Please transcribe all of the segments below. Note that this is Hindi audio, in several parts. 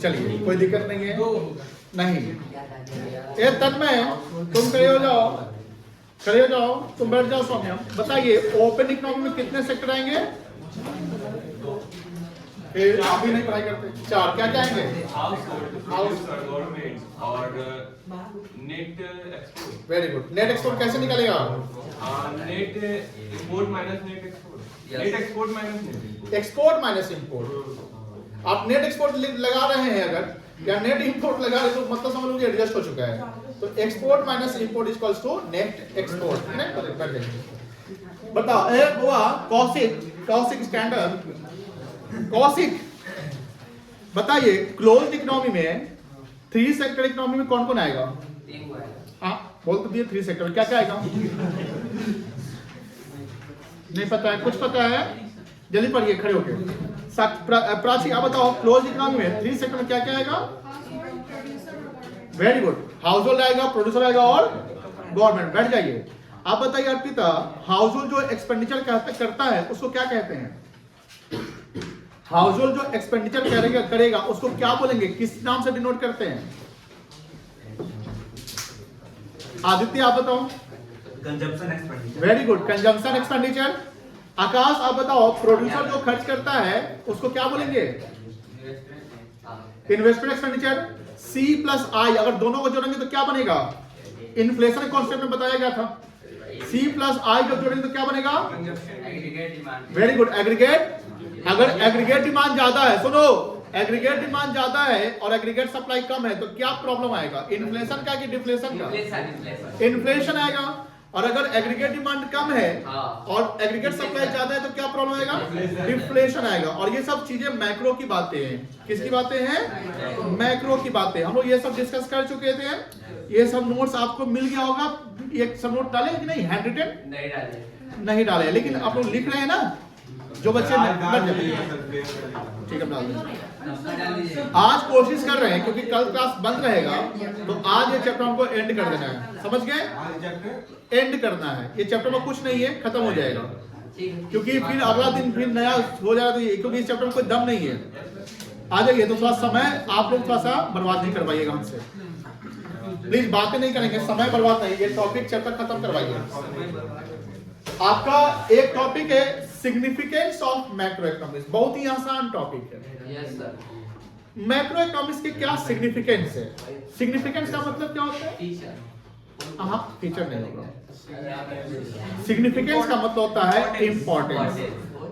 चलिए कोई दिक्कत नहीं है। नहीं ये तन्मय तुम खड़े हो जाओ, खड़े हो जाओ, तुम बैठ जाओ। सौम्या बताइए ओपन इकोनॉमी में कितने सेक्टर आएंगे? आप भी नहीं पढ़ाई करते। 4 क्या क्या आएंगे? हाउस, गवर्नमेंट और net export. Very good. Net export कैसे निकलेगा? Net import minus net export. Net export minus net export minus import. आप नेट एक्सपोर्ट लगा रहे हैं अगर, या नेट इंपोर्ट लगा रहे तो मतलब समझ लीजिए एडजस्ट हो चुका है। तो export minus import is equals to net export. बताओ ए बुआ कॉसिक स्टैंडर्ड कॉसिक बताइए क्लोज्ड इकोनॉमी में 3 सेक्टर इकोनॉमी में कौन कौन आएगा? हाँ बोल तो दिए 3 सेक्टर क्या क्या आएगा? नहीं पता है? कुछ पता है? जल्दी पढ़िए खड़े होके। प्राची आप बताओ क्लोज इकोनॉमी में 3 सेक्टर में क्या क्या आएगा? Very good. हाउस होल्ड आएगा, प्रोड्यूसर आएगा और गवर्नमेंट। बैठ जाइए। आप बताइए अर्पिता हाउस होल्ड जो एक्सपेंडिचर करता है उसको क्या कहते हैं? हाउस होल्ड जो एक्सपेंडिचर करेगा उसको क्या बोलेंगे, किस नाम से डिनोट करते हैं? आदित्य आप बताओ। Consumption expenditure. Very good, consumption expenditure. Akash आप बताओ प्रोड्यूसर जो खर्च करता है उसको क्या बोलेंगे? Investment expenditure. C plus I अगर दोनों को जोड़ेंगे तो क्या बनेगा? इन्फ्लेशन कॉन्सेप्ट में बताया गया था। C प्लस I जब जोड़ेंगे तो क्या बनेगा? Very good, aggregate. अगर एग्रीगेट डिमांड ज्यादा है, सुनो एग्रीगेट डिमांड ज्यादा है और एग्रीगेट सप्लाई कम है तो क्या प्रॉब्लम आएगा? इन्फ्लेशन का कि डिफ्लेशन का? इन्फ्लेशन आएगा। और अगर एग्रीगेट डिमांड कम है और एग्रीगेट सप्लाई ज्यादा है तो क्या प्रॉब्लम आएगा? डिफ्लेशन आएगा। और ये सब चीजें मैक्रो की बातें हैं। किसकी बातें हैं? मैक्रो की बातें। हम लोग ये सब डिस्कस कर चुके थे। ये सब नोट्स आपको मिल गया होगा। एक सब नोट डाले कि नहीं? हैंड रिटन नहीं डाले, लेकिन आप लोग लिख रहे हैं ना? जो बच्चे ठीक है डाल दें। आज कोशिश कर रहे हैं क्योंकि कल क्लास बंद रहेगा तो आज ये चैप्टर हमको एंड कर देना है। समझ गए? एंड करना है। ये चैप्टर में कुछ नहीं है, खत्म हो जाएगा। क्योंकि फिर अगला दिन फिर नया हो जाएगा, क्योंकि इस चैप्टर में कोई दम नहीं है। आ जाइए तो थोड़ा समय आप लोग थोड़ा सा बर्बाद नहीं करवाइएगा हमसे। प्लीज बातें नहीं करेंगे, समय बर्बाद नहीं। ये टॉपिक चैप्टर खत्म करवाइए। आपका एक टॉपिक है सिग्निफिकेंस ऑफ मैक्रो इकोनॉमिक्स। बहुत ही आसान टॉपिक है। Yes sir. मैक्रो इकोनॉमिक्स के क्या सिग्निफिकेंस है? सिग्निफिकेंस का मतलब क्या होता है? टीचर। हाँ फीचर नहीं होगा। सिग्निफिकेंस का मतलब होता है importance.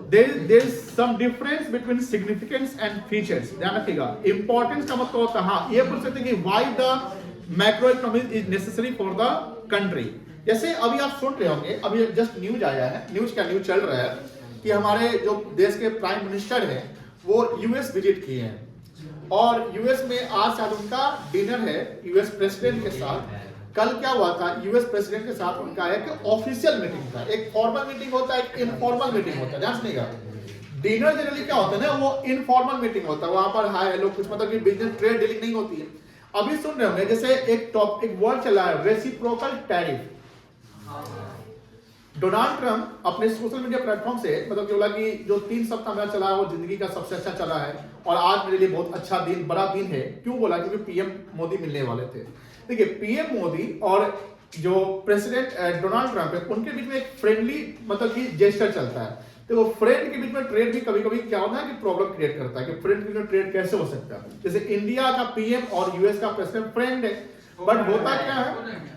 There is some difference between significance and features. ध्यान रखिएगा। इंपॉर्टेंस का मतलब होता है, हाँ ये पूछ सकते हैं कि why the macro economics is necessary for the country. जैसे अभी आप सुन रहे होंगे, अभी जस्ट न्यूज आया है, न्यूज चल रहा है कि हमारे जो देश के प्राइम मिनिस्टर हैं वो यूएस विजिट किए हैं और यूएस में आज शायद उनका डिनर है यूएस प्रेसिडेंट के साथ। कल क्या हुआ था? यूएस प्रेसिडेंट के साथ उनका एक ऑफिशियल मीटिंग था। एक फॉर्मल मीटिंग होता है, एक इनफॉर्मल मीटिंग होता है। ध्यान सुनिएगा। डिनर जनरली क्या होता है ना, वो इनफॉर्मल मीटिंग होता है। वहां पर हाय हेलो कुछ मतलब कि बिजनेस ट्रेड डीलिंग नहीं होती है। अभी सुन रहे होंगे जैसे एक वर्ड चला है रेसिप्रोकल टैरिफ। डोनाल्ड ट्रंप अपने सोशल मीडिया प्लेटफॉर्म से मतलब कि बोला कि जो 3 सप्ताह मेरा चला है वो जिंदगी का सबसे अच्छा चला है और आज मेरे लिए बहुत अच्छा दिन, बड़ा दिन है। क्यों बोला? क्योंकि पीएम मोदी मिलने वाले थे। देखिए पीएम मोदी और जो प्रेसिडेंट डोनाल्ड ट्रंप है उनके बीच में एक फ्रेंडली मतलब कि जेस्चर चलता है। तो वो फ्रेंड के बीच में ट्रेड भी कभी कभी क्या होता है कि प्रॉब्लम क्रिएट करता है कि फ्रेंड के बीच में ट्रेड कैसे हो सकता है। जैसे इंडिया का पीएम और यूएस का प्रेसिडेंट फ्रेंड है, बट होता क्या है,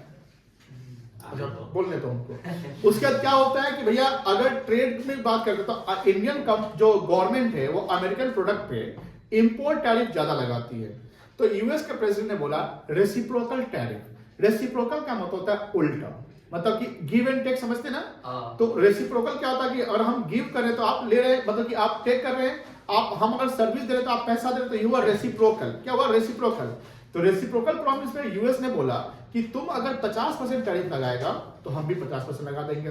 बोलने तो हमको। उसके बाद क्या होता है कि भैया अगर ट्रेड में बात करते तो इंडियन जो गवर्नमेंट है वो अमेरिकन प्रोडक्ट पे इंपोर्ट टैरिफ ज्यादा लगाती है। तो यूएस के प्रेसिडेंट ने बोला रेसिप्रोकल टैरिफ। रेसिप्रोकल का मतलब होता है उल्टा, मतलब कि गिव एंड टेक, समझते ना? तो रेसिप्रोकल क्या होता है कि अगर हम गिव कर रहे हैं तो आप ले रहे हैं, मतलब कि आप टेक कर रहे हैं। आप हम अगर सर्विस दे रहे हैं तो आप पैसा दे रहे हैं, तो यू आर रेसिप्रोकल। क्या हुआ? रेसिप्रोकल। तो रेसिप्रोकल प्रॉमिस में यूएस ने बोला कि तुम अगर 50% टैरिफ लगाएगा तो हम भी 50% लगा देंगे।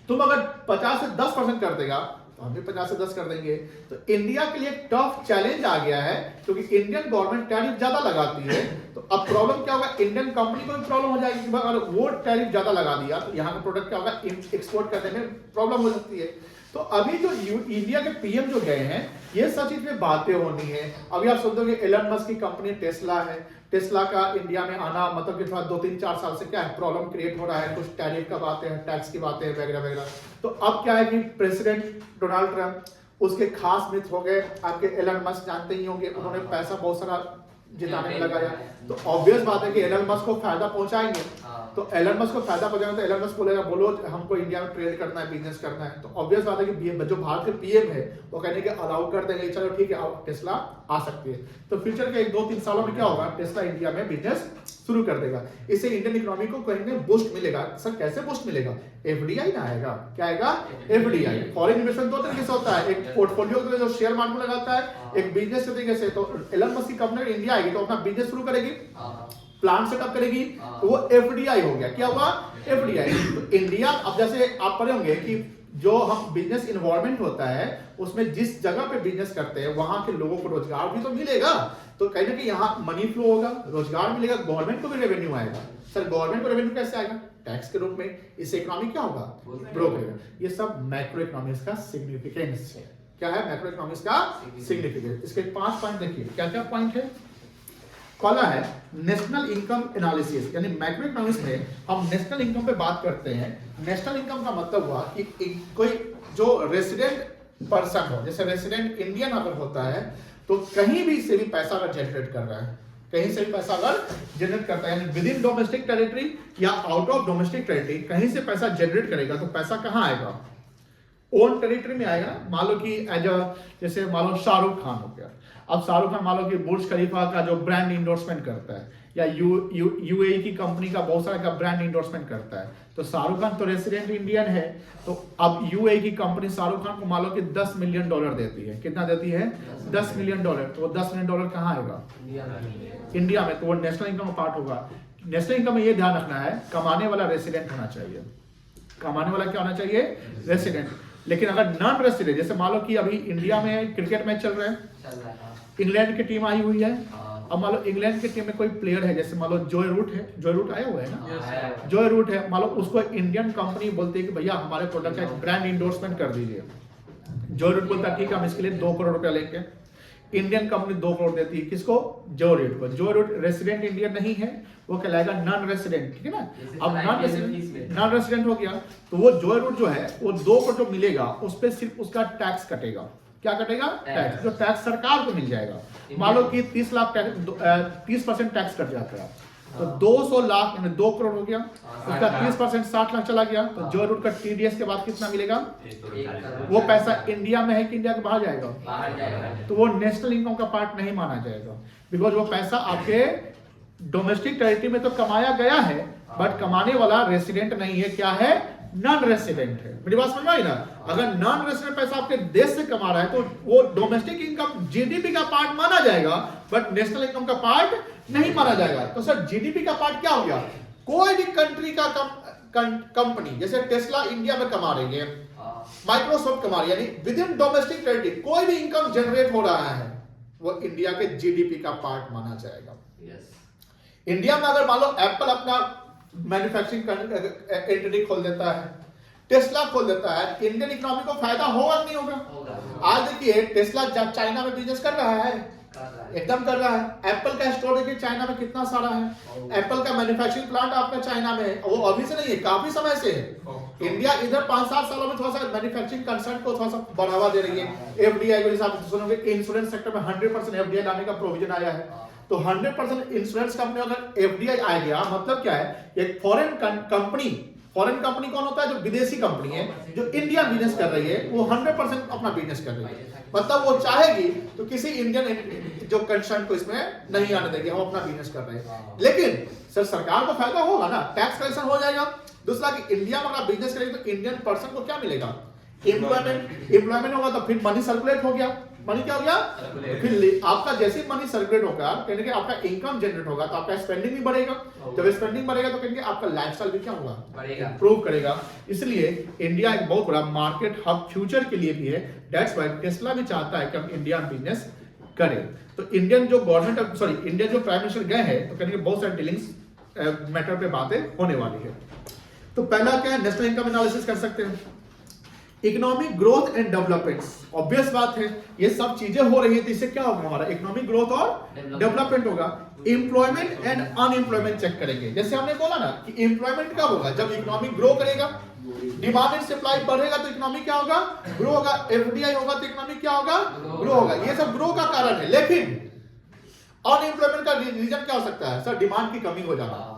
तुम अगर 50 से 10% कर देगा तो हम भी 50 से 10 कर देंगे। तो इंडिया के लिए टफ चैलेंज आ गया है क्योंकि इंडियन गवर्नमेंट टैरिफ ज्यादा लगाती है। तो अब प्रॉब्लम क्या होगा? इंडियन कंपनी को भी प्रॉब्लम हो जाएगी कि अगर वो टैरिफ ज्यादा लगा दिया तो यहाँ का प्रोडक्ट क्या होगा? एक्सपोर्ट करने में प्रॉब्लम हो सकती है। तो अभी जो इंडिया के पीएम जो गए हैं, ये सब चीज में बातें होनी है। अभी आप सोचोगे एलन मस्क की कंपनी टेस्ला है, टेस्ला का इंडिया में आना मतलब कि थोड़ा 2-3-4 साल से क्या है प्रॉब्लम क्रिएट हो रहा है, कुछ टैरिफ का बातें हैं, टैक्स की बातें वगैरह वगैरह। तो अब क्या है कि प्रेसिडेंट डोनाल्ड ट्रंप उसके खास मित्र हो गए, आपके एलन मस्क जानते ही होंगे, उन्होंने पैसा बहुत सारा जिताने में लगाया। तो ऑब्वियस बात है कि एलन मस्क को फायदा पहुंचाएंगे। तो एलन मस्क को फायदा पहुंचाएंगे तो एलन मस्क बोलेगा बोलो हमको इंडिया में ट्रेड करना है, बिजनेस करना है। तो ऑब्वियस बात है कि जो भारत के पीएम है वो कहने के अलाउ कर देंगे, चलो ठीक है टेस्ला आ सकती है। तो फ्यूचर के 1-2-3 सालों में क्या होगा, टेस्ला इंडिया में बिजनेस शुरू कर देगा। इससे इंडियन इकोनॉमी को कहीं ना बूस्ट मिलेगा। सर कैसे बूस्ट मिलेगा? एफडीआई ना आएगा। क्या आएगा? एफडीआई। फॉरेन इन्वेस्टमेंट 2 तरीके से होता है, एक पोर्टफोलियो के जो शेयर मार्केट में लगाता है, एक बिजनेस के तरीके से। तो एलन मस्क की कंपनी इंडिया आएगी तो अपना बिजनेस शुरू करेगी, प्लांट सेटअप करेगी, तो वो एफडीआई हो गया। क्या हुआ? एफडीआई। तो इंडिया, अब जैसे आप पढ़े होंगे कि जो हम बिजनेस इन्वायरमेंट होता है उसमें जिस जगह पे बिजनेस करते हैं वहां के लोगों को रोजगार भी तो मिलेगा। तो कहीं ना कहीं यहाँ मनी फ्लो होगा, रोजगार मिलेगा, गवर्नमेंट को भी रेवेन्यू आएगा। सर गवर्नमेंट को रेवेन्यू कैसे आएगा? टैक्स के रूप में। इससे इकोनॉमी क्या होगा? ग्रो करेगा। ये सब मैक्रो इकोनॉमिक्स का सिग्निफिकेंस है। क्या है मैक्रो इकोनॉमिक्स का सिग्निफिकेंस? इसके 5 पॉइंट देखिए। क्या क्या पॉइंट है? पहला है नेशनल इनकम एनालिसिस, यानी मैक्रो इकोनॉमिक्स में हम नेशनल इनकम पे बात करते हैं। नेशनल इनकम का मतलब हुआ कि कोई जो रेसिडेंट पर्सन हो, जैसे रेसिडेंट इंडियन अगर होता है तो कहीं भी से भी पैसा अगर जनरेट कर रहा है, कहीं से भी पैसा अगर जनरेट करता है, यानी विद इन डोमेस्टिक टेरिटरी या आउट ऑफ डोमेस्टिक टेरिटरी कहीं से पैसा जनरेट करेगा तो पैसा कहाँ आएगा? ओन टेरिटरी में आएगा। मान लो कि जैसे मान लो शाहरुख खान हो गया। अब शाहरुख खान मान लो कि बुर्ज खलीफा का जो ब्रांड इंडोर्समेंट करता है, या यूएई की कंपनी का बहुत सारा का ब्रांड इंडोर्समेंट करता है, तो शाहरुख खान तो रेसिडेंट इंडियन है। तो अब यूएई की कंपनी शाहरुख खान को मान लो कि $10 मिलियन देती है। कितना देती है? $10 मिलियन। तो वो $10 मिलियन कहाँ आएगा? इंडिया में। तो वो नेशनल इनकम का पार्ट होगा। नेशनल इनकम में ये ध्यान रखना है कमाने वाला रेसिडेंट होना चाहिए। कमाने वाला क्या होना चाहिए? रेसिडेंट। लेकिन अगर नॉन रेसिडेंट, जैसे मान लो कि अभी इंडिया में क्रिकेट मैच चल रहा है, इंग्लैंड की टीम आई हुई है। अब मान लो इंग्लैंड की टीम में कोई प्लेयर है, जैसे मान लो जॉय रूट है, जॉय रूट आया हुआ है ना, जॉय रूट है। मान लो उसको इंडियन कंपनी बोलती है कि भैया हमारे प्रोडक्ट का ब्रांड इंडोर्समेंट कर दीजिए। जॉय रूट बोलता है ठीक है हम इसके लिए 2 करोड़ रुपया लेंगे। इंडियन कंपनी 2 करोड़ देती है किसको? जॉय रूट को। जॉय रूट रेसिडेंट इंडियन नहीं है, वो कहलाएगा नॉन रेसिडेंट। ठीक है ना? अब नॉन रेसिडेंट हो गया तो वो जॉय रूट जो है वो 2 करोड़ जो मिलेगा उस पर सिर्फ उसका टैक्स कटेगा। क्या कटेगा? टैक्स। जो टैक्स सरकार को मिल जाएगा। मान लो कि 30 लाख 30% टैक्स कट जाता है, तो 200 लाख यानी 2 करोड़ हो गया, उसका 30% 60 लाख चला गया। तो जॉय रूट का टीडीएस के बाद कितना मिलेगा? वो पैसा इंडिया में है कि इंडिया के बाहर जाएगा? तो वो नेशनल इनकम का पार्ट नहीं माना जाएगा, बिकॉज वो पैसा आपके डोमेस्टिक टेरिटरी में तो कमाया गया है, बट कमाने वाला रेसिडेंट नहीं है। क्या है? नॉन रेसिडेंट है। मेरी बात समझ में आई ना? अगर नॉन रेसिडेंट पैसा आपके देश से कमा रहा है तो वो डोमेस्टिक इनकम जीडीपी का पार्ट माना जाएगा, बट नेशनल इनकम का पार्ट नहीं माना जाएगा। तो सर जीडीपी का पार्ट क्या हो गया? कोई भी कंट्री का कंपनी, जैसे टेस्ला इंडिया में कमा रही है, माइक्रोसॉफ्ट कमा रही है, यानी विद इन डोमेस्टिक टेरिटरी कोई भी इनकम जनरेट हो रहा है वो इंडिया के जीडीपी का पार्ट माना जाएगा। इंडिया में अगर मान लो एप्पल अपना मैन्युफैक्चरिंग एंटिटी खोल देता है, टेस्ला खोल देता है, इंडियन इकोनॉमी को फायदा होगा कि नहीं होगा? आज देखिए टेस्ला चाइना में बिजनेस कर रहा है, एकदम कर रहा है। एप्पल का स्टोर देखिए चाइना में कितना सारा है। एप्पल का मैन्युफैक्चरिंग प्लांट आपका चाइना में है, वो अभी से नहीं है, काफी समय से है। इंडिया इधर 5-7 सालों में थोड़ा सा मैन्युफैक्चरिंग कंसर्न को थोड़ा सा बढ़ावा दे रही है। एफडीआई के हिसाब से सुनोगे इंश्योरेंस सेक्टर में 100% एफडीआई लाने का प्रोविजन आया है। तो 100% इंश्योरेंस कंपनी अगर एफडीआई आ गया, मतलब क्या है? एक फॉरेन कंपनी कौन होता है? जो विदेशी कंपनी है जो इंडिया बिजनेस कर रही है, वो 100% अपना बिजनेस कर रही है। मतलब वो चाहेगी तो किसी इंडियन जो कंसर्न को इसमें नहीं आने देगी, हम अपना बिजनेस कर रहे हैं। लेकिन सर सरकार को फायदा होगा ना, टैक्स कलेक्शन हो जाएगा। दूसरा कि इंडिया में अगर बिजनेस करेगी तो इंडियन पर्सन को क्या मिलेगा? एम्प्लॉयमेंट होगा, तो फिर मनी सर्कुलेट हो गया। मनी क्या हो गया? फिर आपका जैसे मनी सर्कुलेट होगा कहने के आपका इनकम जनरेट होगा, तो आपका स्पेंडिंग भी बढ़ेगा। जब स्पेंडिंग बढ़ेगा तो कहेंगे आपका लाइफस्टाइल भी क्या होगा? इंप्रूव करेगा। इसलिए इंडिया एक बहुत बड़ा मार्केट हब फ्यूचर के लिए भी है। दैट्स व्हाई टेस्ला भी चाहता है कि हम इंडिया में बिजनेस करें। तो इंडियन जो गवर्नमेंट इंडिया जो प्राइम मिनिस्टर गए हैं तो कहेंगे बहुत सारे डीलिंग्स मैटर पे बातें होने वाली है। तो पहला क्या है? नेशनल इनकम एनालिसिस कर सकते हैं। Economic growth and development, obvious बात है ये सब चीजें हो रही है तो इससे क्या होगा, हमारा इकोनॉमिक ग्रोथ और डेवलपमेंट होगा। एम्प्लॉयमेंट एंड अनएम्प्लॉयमेंट चेक करेंगे, जैसे हमने बोला ना कि एम्प्लॉयमेंट कब होगा, जब इकोनॉमिक ग्रो करेगा, डिमांड एंड सप्लाई बढ़ेगा तो इकोनॉमी क्या होगा, ग्रो होगा। एफडीआई होगा तो इकोनॉमी क्या होगा, ग्रो होगा। ये सब ग्रो का कारण है। लेकिन अनएम्प्लॉयमेंट का रीजन क्या हो सकता है सर, डिमांड की कमी हो जाना।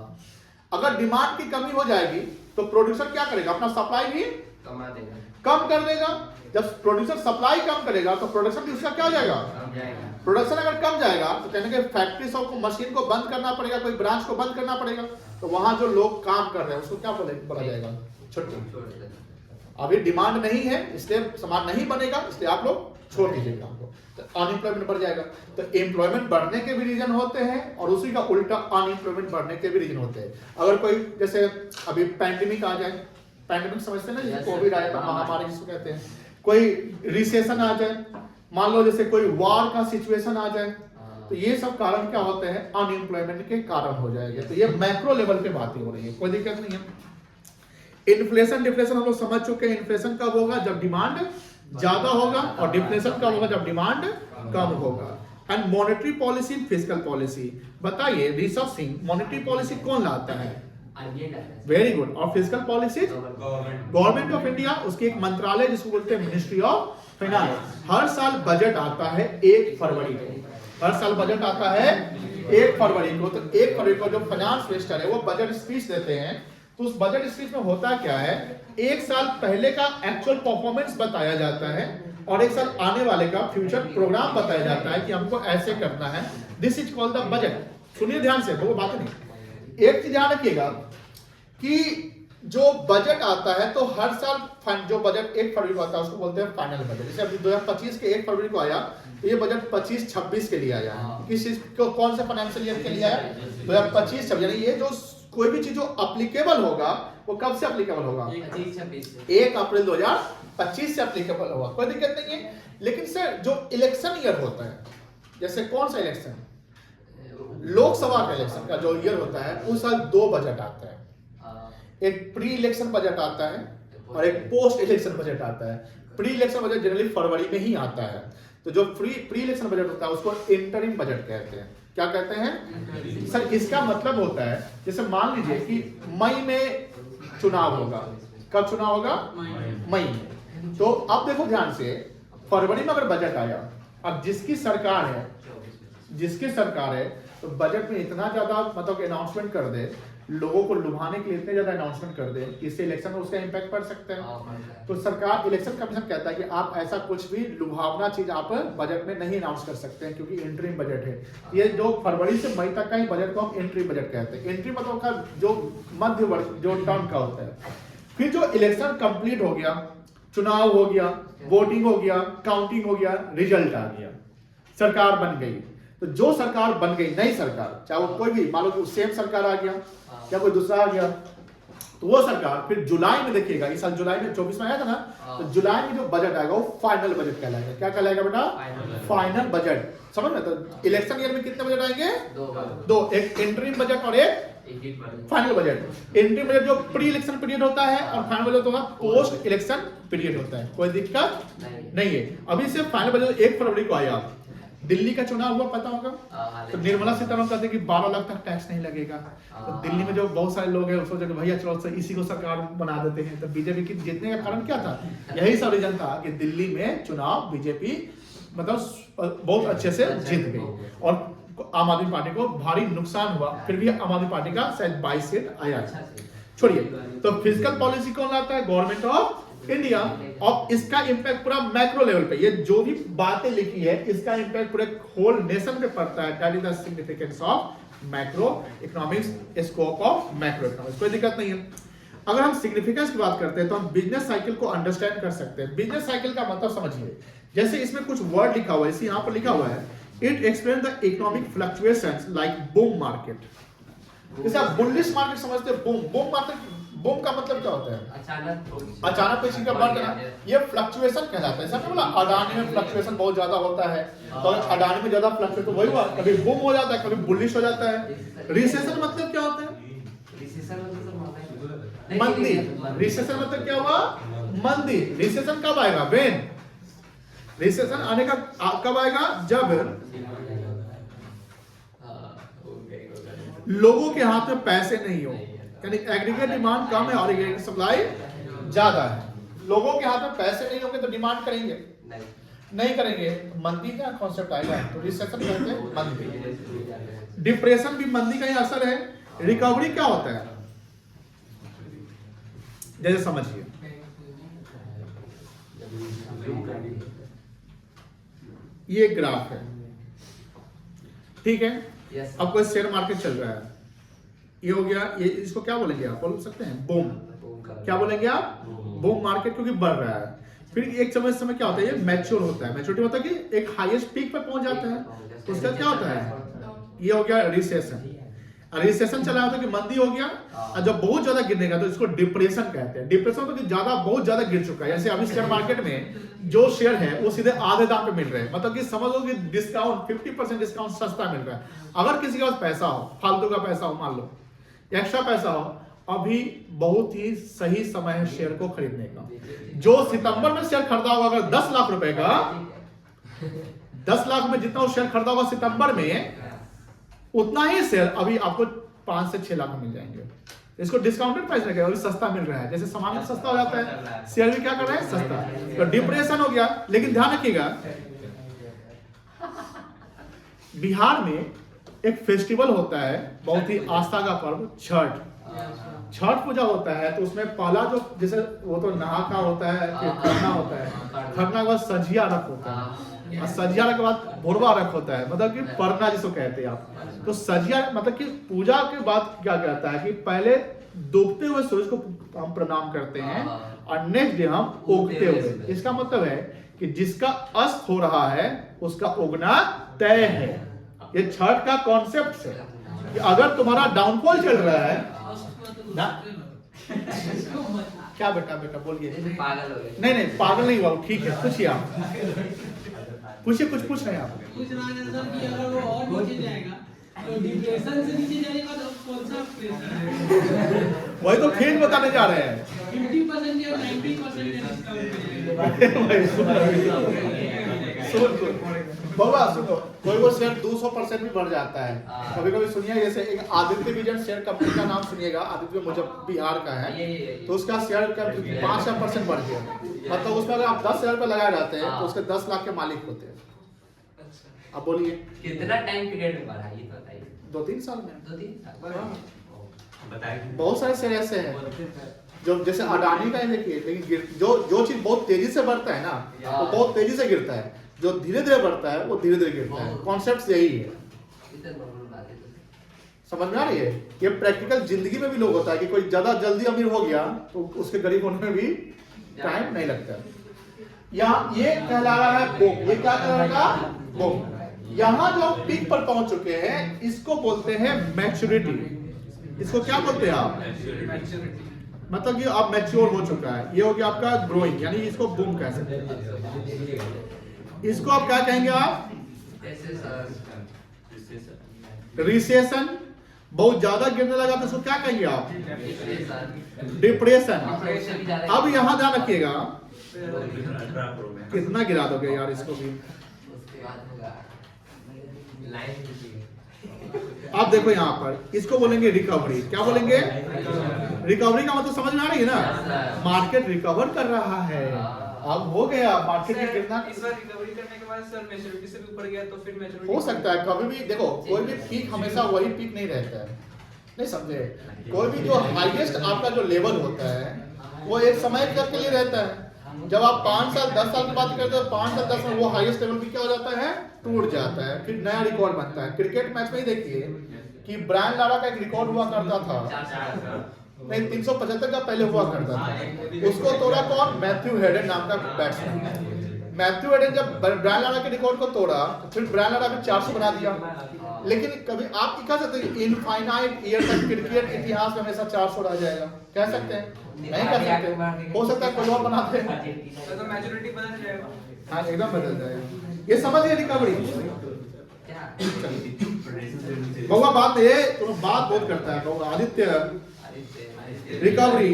अगर डिमांड की कमी हो जाएगी तो प्रोड्यूसर क्या करेगा, अपना सप्लाई भी कमा देगा, कम कर देगा। जब प्रोड्यूसर सप्लाई कम करेगा तो प्रोडक्शन भी उसका क्या हो जाएगा, कम जाएगा। प्रोडक्शन अगर कम जाएगा तो कहने के फैक्ट्री सब को, मशीन को बंद करना पड़ेगा, कोई ब्रांच को बंद करना पड़ेगा, तो वहां जो लोग काम कर रहे हैं उसको क्या बोला जाएगा, छुट्टी। छोड़ देगा। अभी डिमांड नहीं है इसलिए सामान नहीं बनेगा, इसलिए आप लोग छोड़ दीजिए काम को, तो अनएम्प्लॉयमेंट बढ़ जाएगा। तो एम्प्लॉयमेंट बढ़ने के भी रीजन होते हैं और उसी का उल्टा अनएम्प्लॉयमेंट बढ़ने के भी रीजन होते हैं। अगर कोई जैसे अभी पैंडेमिक आ जाए, पैंडेमिक समझते हैं ना, जैसे कोविड आया था, महामारी जिसको कहते हैं, कोई रिसेशन आ जाए, मान लो जैसे कोई वॉर का सिचुएशन आ जाए, तो ये सब कारण क्या होते हैं, अनएम्प्लॉयमेंट के कारण हो जाएंगे। तो ये मैक्रो लेवल पे बातें हो रही है, कोई दिक्कत नहीं है। इन्फ्लेशन डिफ्लेशन हम लोग समझ चुके हैं। इन्फ्लेशन कब होगा, जब डिमांड ज्यादा होगा, और डिफ्लेशन कब होगा, जब डिमांड कम होगा। And monetary policy, fiscal policy, बताइए ऋषभ सिंह, मॉनेटरी पॉलिसी कौन लाता है, वेरी गुड। और fiscal policy government of India, उसकी एक मंत्रालय जिसको बोलते हैं मिनिस्ट्री ऑफ फाइनेंस। हर साल बजट आता है 1 फरवरी को, हर साल बजट आता है 1 फरवरी को। तो 1 फरवरी को जो फाइनेंस मिनिस्टर है वो बजट स्पीच देते हैं। तो उस बजट स्पीच में होता क्या है, एक साल पहले का एक्चुअल परफॉर्मेंस बताया जाता है और एक साल आने वाले का फ्यूचर प्रोग्राम बताया जाता है कि हमको ऐसे करना है। This is called the budget. सुनिए ध्यान से, वो बात नहीं। एक चीज ध्यान रखिएगा कि जो बजट आता है तो हर साल जो बजट 1 फरवरी को आता है उसको बोलते हैं फाइनल बजट। जैसे अभी 2025 के 1 फरवरी को आया तो ये बजट 25-26 के लिए आया है। किस चीज को, कौन से फाइनेंशियल ईयर के लिए आया, 2025-26। यानी ये जो कोई भी चीज जो एप्लीकेबल होगा वो कब से एप्लीकेबल होगा, 1 अप्रैल 2025 से एप्लीकेबल होगा, कोई दिक्कत नहीं है। लेकिन सर जो इलेक्शन ईयर होता है, जैसे कौन सा इलेक्शन, लोकसभा का इलेक्शन का जो ईयर होता है उस साल 2 बजट आता है। एक प्री इलेक्शन बजट आता है और एक पोस्ट इलेक्शन बजट आता है। प्री इलेक्शन बजट जनरली फरवरी में ही आता है। तो जो प्री इलेक्शन बजट होता है उसको इंटरिम बजट कहते हैं। क्या कहते हैं सर, इसका मतलब होता है जैसे मान लीजिए कि मई में चुनाव होगा। कब चुनाव होगा, मई में। तो अब देखो ध्यान से, फरवरी में अगर बजट आया, अब जिसकी सरकार है तो बजट में इतना ज्यादा मतलब अनाउंसमेंट कर दे, लोगों को लुभाने के लिए इतने ज्यादा अनाउंसमेंट कर दे कि इससे इलेक्शन में उसका इंपैक्ट पड़ सकता है। तो सरकार, इलेक्शन कमीशन कहता है कि आप ऐसा कुछ भी लुभावना चीज आप बजट में नहीं अनाउंस कर सकते हैं क्योंकि इंटरिम बजट है। ये जो फरवरी से मई तक का ही बजट को हम इंटरिम बजट कहते हैं। इंटरिम मतलब का जो मध्यवर्ती जो टर्म का होता है। फिर जो इलेक्शन कंप्लीट हो गया, चुनाव हो गया, वोटिंग हो गया, काउंटिंग हो गया, रिजल्ट आ गया, सरकार बन गई। तो जो सरकार बन गई, नई सरकार, चाहे वो कोई भी, मान लो कि सेम सरकार आ गया या कोई दूसरा आ गया, तो वो सरकार फिर जुलाई में देखिएगा, इस साल जुलाई में 24 में आया था ना, तो जुलाई में जो बजट आएगा वो फाइनल बजट कहलाएगा। क्या कहलाएगा बेटा, फाइनल बजट। समझ में, तो इलेक्शन ईयर में कितने बजट आएंगे, 2, एक इंटरिम बजट और एक फाइनल बजट। इंटरिम बजट जो प्री इलेक्शन पीरियड होता है और फाइनल बजट होगा पोस्ट इलेक्शन पीरियड होता है। कोई दिक्कत नहीं है। अभी से फाइनल बजट 1 फरवरी को आया। दिल्ली का चुनाव हुआ, पता होगा, तो निर्मला सीतारमण कहते हैं कि 12 लाख तक टैक्स नहीं लगेगा। तो दिल्ली में जो बहुत सारे लोग हैं उसको जो भैया चलो इसी को सरकार बना देते हैं। तो बीजेपी की जीतने का कारण क्या था, यही सब रीजन था कि दिल्ली में चुनाव बीजेपी मतलब बहुत अच्छे से जीत गई और आम आदमी पार्टी को भारी नुकसान हुआ। फिर भी आम आदमी पार्टी का शायद 22 सीट आया। छोड़िए, तो फिस्कल पॉलिसी कौन लाता है, गवर्नमेंट ऑफ इंडिया। और इसका इंपैक्ट पूरा मैक्रो लेवल पे, ये जो भी बातें लिखी है इसका इंपैक्ट पूरे होल नेशन पे पड़ता है। That is the significance of macro economics, scope of macro economics. कोई दिक्कत नहीं है। अगर हम सिग्निफिकेंस की बात करते हैं तो हम बिजनेस साइकिल को अंडरस्टैंड कर सकते हैं। बिजनेस साइकिल का मतलब समझिए, जैसे इसमें कुछ वर्ड लिखा हुआ है, इसी यहाँ पर लिखा हुआ है, it explain the economic fluctuations like boom market. जैसे आप बुलिश मार्केट समझते हैं, बूम मार्केट, बूम का मतलब क्या होता है, अचानक कोई चीज का बढ़ जाना, ये फ्लक्चुएशन कहलाता है। जैसे बोला अडानी में फ्लक्चुएशन बहुत ज्यादा होता है, तो अडानी में ज्यादा फ्लक्चुएशन तो वही हुआ, कभी बूम हो जाता है, कभी बुलिश हो जाता है। रिसेशन मतलब क्या होता है, मंदी। रिसेशन मतलब क्या हुआ, मंदी। रिसेशन कब आएगा? व्हेन रिसेशन आने का कब आएगा? जब लोगों के हाथ में पैसे नहीं हो, यानी एग्रीगेट डिमांड कम है और एग्रीगेट सप्लाई ज्यादा है। लोगों के हाथ में पैसे नहीं होंगे तो डिमांड करेंगे नहीं करेंगे, मंदी का कॉन्सेप्ट आएगा। तो रिसेशन कहते हैं मंदी। डिप्रेशन भी मंदी का ही असर है। रिकवरी क्या होता है? जैसे समझिए, ये एक ग्राफ है, ठीक है। अब कोई शेयर मार्केट चल रहा है, ये हो गया, ये इसको क्या बोलेंगे आप? बोल सकते हैं बूम। क्या बोलेंगे आप? बूम मार्केट, क्योंकि बढ़ रहा है। फिर एक समय क्या होता है? ये मैच्योर होता है। मैच्योरिटी होता है कि एक हाईएस्ट पीक पे पहुंच जाता है, तो उसका क्या होता है? ये हो गया रिसेशन। रिसेशन चला होता है कि मंदी हो गया, और जब बहुत ज्यादा गिरने का तो इसको डिप्रेशन कहते हैं। डिप्रेशन तो कि ज्यादा बहुत ज्यादा गिर चुका है। जैसे अभी शेयर मार्केट में जो शेयर है वो सीधे आधे दाम पे मिल रहे हैं, मतलब कि समझ लो कि डिस्काउंट 50% डिस्काउंट सस्ता मिल रहा है। अगर किसी के पास पैसा हो, फालतू का पैसा हो, मान लो एक्स्ट्रा पैसा हो, अभी बहुत ही सही समय है शेयर को खरीदने का। जो सितंबर में शेयर खरीदा होगा अगर 10 लाख रुपए का, 10 लाख में जितना शेयर खरीदा होगा सितंबर में, उतना ही शेयर अभी आपको 5 से 6 लाख में मिल जाएंगे। इसको डिस्काउंटेड प्राइस रखेगा, अभी सस्ता मिल रहा है। जैसे सामान भी सस्ता हो जाता है, शेयर भी क्या कर रहे हैं? सस्ता। तो डिप्रेशन हो गया। लेकिन ध्यान रखिएगा, बिहार में एक फेस्टिवल होता है, बहुत ही आस्था का पर्व, छठ। छठ पूजा होता है, तो उसमें पहला जो, जैसे वो तो नहा का होता है, फिर खरना होता है, खरना के बाद सजिया रख होता है, और सजिया के बाद भोरवा रख होता है, मतलब कि परना जिसको कहते हैं आप। तो सजिया मतलब कि पूजा के बाद क्या कहता है कि पहले डूबते हुए सूरज को हम प्रणाम करते हैं और नेक्स्ट डे हम उगते हुए। इसका मतलब है कि जिसका अस्त हो रहा है उसका उगना तय है। ये छठ का कॉन्सेप्ट है कि अगर तुम्हारा डाउनफॉल चल रहा है ना, क्या बेटा बोलिए। पागल हो गए। नहीं पागल नहीं हुआ, ठीक है। पूछिए आप, पूछिए, कुछ पूछ रहे हैं आप? कुछ रहा है सर कि अगर वो और नीचे जाएगा तो डिप्रेशन से नीचे जाएगा तो कौन सा प्रेशर है? वही तो फिर बताने जा रहे हैं। 50% या 90% बाबा सुनो, कोई वो शेयर 200% भी बढ़ जाता है। कभी कभी सुनिए, जैसे एक आदित्य विजन शेयर कंपनी का नाम सुनिएगा, आदित्य मुझे बिहार का है, तो उसका शेयर का 5% बढ़ गया। मतलब उसमें अगर आप 10,000 रुपये लगाए रहते हैं तो उसके 10 लाख के मालिक होते हैं। अब बोलिए कितना टाइम पीरियड में बढ़ा, ये बताइए। 2-3 साल में। 2-3 साल। बताइए। बहुत सारे शेयर ऐसे हैं जो, जैसे अडानी का ही देखिए, लेकिन जो चीज बहुत तेजी से बढ़ता है ना, वो बहुत तेजी से गिरता है। जो धीरे धीरे बढ़ता है वो धीरे धीरे गिरता है। कॉन्सेप्ट यही है, समझ में आ रही है? ये प्रैक्टिकल जिंदगी में भी लोग होता है कि कोई ज्यादा जल्दी अमीर हो गया तो उसके गरीब होने में भी टाइम नहीं लगता। यहाँ ये कहला रहा है बूम। ये क्या कहलाएगा? बूम। यहाँ जो पीक पर पहुंच चुके हैं इसको बोलते हैं मैच्योरिटी। इसको क्या बोलते हैं आप? मतलब कि आप मैच्योर हो चुका है। ये हो गया आपका ग्रोइंग, यानी इसको बूम कह सकते हैं। इसको आप क्या कहेंगे? आप रिसेशन। बहुत ज्यादा गिरने लगा तो इसको क्या कहेंगे आप? डिप्रेशन। अब यहाँ ध्यान रखिएगा, कितना गिरा दोगे यार इसको भी। अब देखो यहाँ पर, इसको बोलेंगे रिकवरी। क्या बोलेंगे? रिकवरी का मतलब समझ में आ रही है ना? मार्केट रिकवर कर रहा है। अब हो गया मार्केट में गिरना। इस बार रिकवरी करने के बाद सर मैच्योरिटी से भी ऊपर गया तो फिर मैच्योरिटी हो सकता है कभी भी। देखो कोई भी पीक हमेशा वही पीक नहीं रहता है, नहीं समझे? कोई भी जो हाईएस्ट आपका जो लेवल होता है वो एक समय तक के लिए रहता है। जब आप 5 साल 10 साल की बात करते हो, 5 साल 10 साल वो हाईएस्ट लेवल भी क्या हो जाता है? टूट जाता है, फिर नया रिकॉर्ड बनता है। क्रिकेट मैच में ही देखिए कि ब्रायन लारा का एक रिकॉर्ड हुआ करता था, नहीं 375 का पहले हुआ करता था। उसको तोड़ा कौन? मैथ्यू हेडन नाम का बैट्समैन। मैथ्यू हेडन जब ब्रायन लारा के रिकॉर्ड को तोड़ा, फिर ब्रायन लारा ने 400 बना दिया। लेकिन कभी आप कह सकते हैं इनफाइनाइट ईयर तक क्रिकेट इतिहास में हमेशा 400 रह जाएगा? कह सकते हैं? नहीं कर सकते। हो सकता है कोई और बनाते हैं तो मैच्योरिटी बदल जाएगा। हाँ एकदम बदल जाएगा। ये समझिए रिकवरी। बउआ बात ये बात बहुत करता है बउआ। Aditya recovery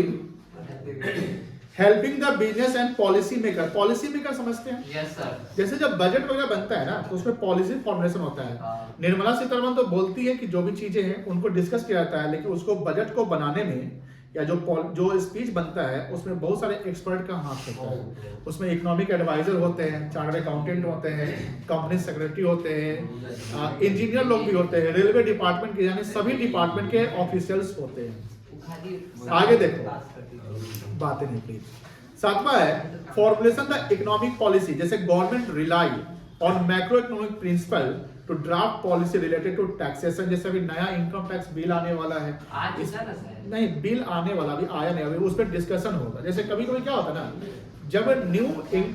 helping the business and policy maker. Policy maker समझते हैं? Yes sir. जैसे जब बजट वगैरह बनता है ना तो उसमें पॉलिसी फॉर्मुलेशन होता है। हाँ। निर्मला सीतारमण तो बोलती है कि जो भी चीजें हैं उनको डिस्कस किया जाता है, लेकिन उसको बजट को बनाने में या जो स्पीच बनता है उसमें बहुत सारे एक्सपर्ट का हाथ होता है। उसमें इकोनॉमिक एडवाइजर होते हैं, चार्टर्ड अकाउंटेंट होते हैं, कंपनी सेक्रेटरी होते हैं, इंजीनियर लोग भी होते हैं, रेलवे डिपार्टमेंट के, यानी सभी डिपार्टमेंट के ऑफिशियल्स होते हैं। आगे देखो, बातें नहीं प्लीज। सातवां है फॉर्मुलेशन द इकोनॉमिक पॉलिसी। जैसे government rely on macro economic principle to draft policy related to taxation. जैसे अभी नया इनकम टैक्स बिल आने वाला है, आज इसका ना सर नहीं बिल आने वाला, अभी आया नहीं, अभी उस पर डिस्कशन होगा। जैसे कभी कभी क्या होता है ना, जब न्यू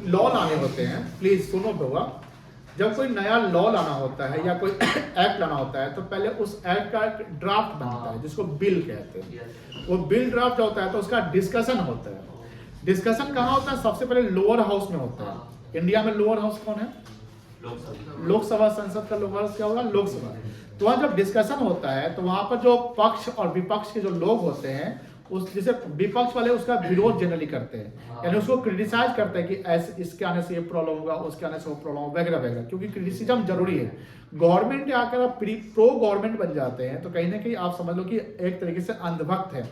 लॉ लाने होते हैं, प्लीज सुनो होगा, जब कोई नया लॉ लाना होता है या कोई एक्ट लाना होता है तो पहले उस एक्ट का ड्राफ्ट बनता है जिसको बिल कहते हैं। वो बिल ड्राफ्ट होता है तो उसका डिस्कशन होता है। डिस्कशन कहाँ होता है? सबसे पहले लोअर हाउस में होता है। इंडिया में लोअर हाउस कौन है? लोकसभा। संसद का लोअर हाउस क्या होगा? लोकसभा। तो वहाँ जब डिस्कशन होता है तो वहां पर जो पक्ष और विपक्ष के जो लोग होते हैं, उस जैसे विपक्ष वाले उसका विरोध जनरली करते हैं, यानी उसको क्रिटिसाइज करते हैं कि ऐसे इसके आने से ये प्रॉब्लम होगा, उसके आने से वो प्रॉब्लम वगैरह वगैरह, क्योंकि क्रिटिसिज्म जरूरी है। गवर्नमेंट आकर प्रो गवर्नमेंट बन जाते हैं तो कहीं ना कहीं आप समझ लो कि एक तरीके से अंधभक्त है।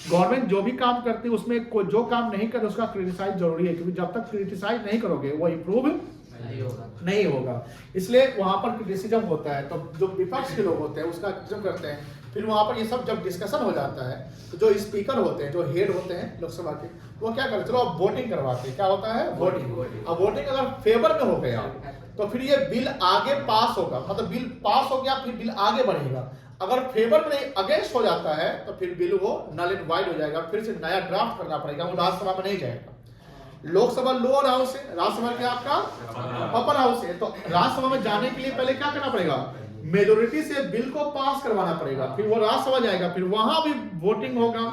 गवर्नमेंट जो भी काम करती है उसमें जो काम नहीं करे उसका क्रिटिसाइज जरूरी है, क्योंकि जब तक क्रिटिसाइज नहीं करोगे वो इम्प्रूव नहीं होगा। इसलिए वहां पर क्रिटिसिज्म होता है, तो जो विपक्ष के लोग होते हैं उसका क्रिटिसिज्म करते हैं। फिर वहां पर ये सब जब डिस्कशन हो जाता है तो जो स्पीकर होते हैं, जो हेड होते हैं लोकसभा के, वो क्या करते हैं? चलो अब वोटिंग करवाते हैं। क्या होता है? वोटिंग। अब वोटिंग अगर फेवर में हो गया तो फिर ये बिल आगे पास होगा, मतलब बिल पास हो गया फिर बिल आगे बढ़ेगा। अगर फेवर में नहीं अगेंस्ट हो जाता है तो फिर बिल वो नल एंड वाइड हो जाएगा, फिर से नया ड्राफ्ट करना पड़ेगा, वो राज्यसभा में नहीं जाएगा। लोकसभा लोअर हाउस है, राज्यसभा क्या आपका अपर हाउस है। तो राज्यसभा में जाने के लिए पहले क्या करना पड़ेगा? मेजोरिटी से बिल को पास करवाना पड़ेगा, फिर वो राज्यसभा जाएगा, फिर वहां भी वोटिंग होगा,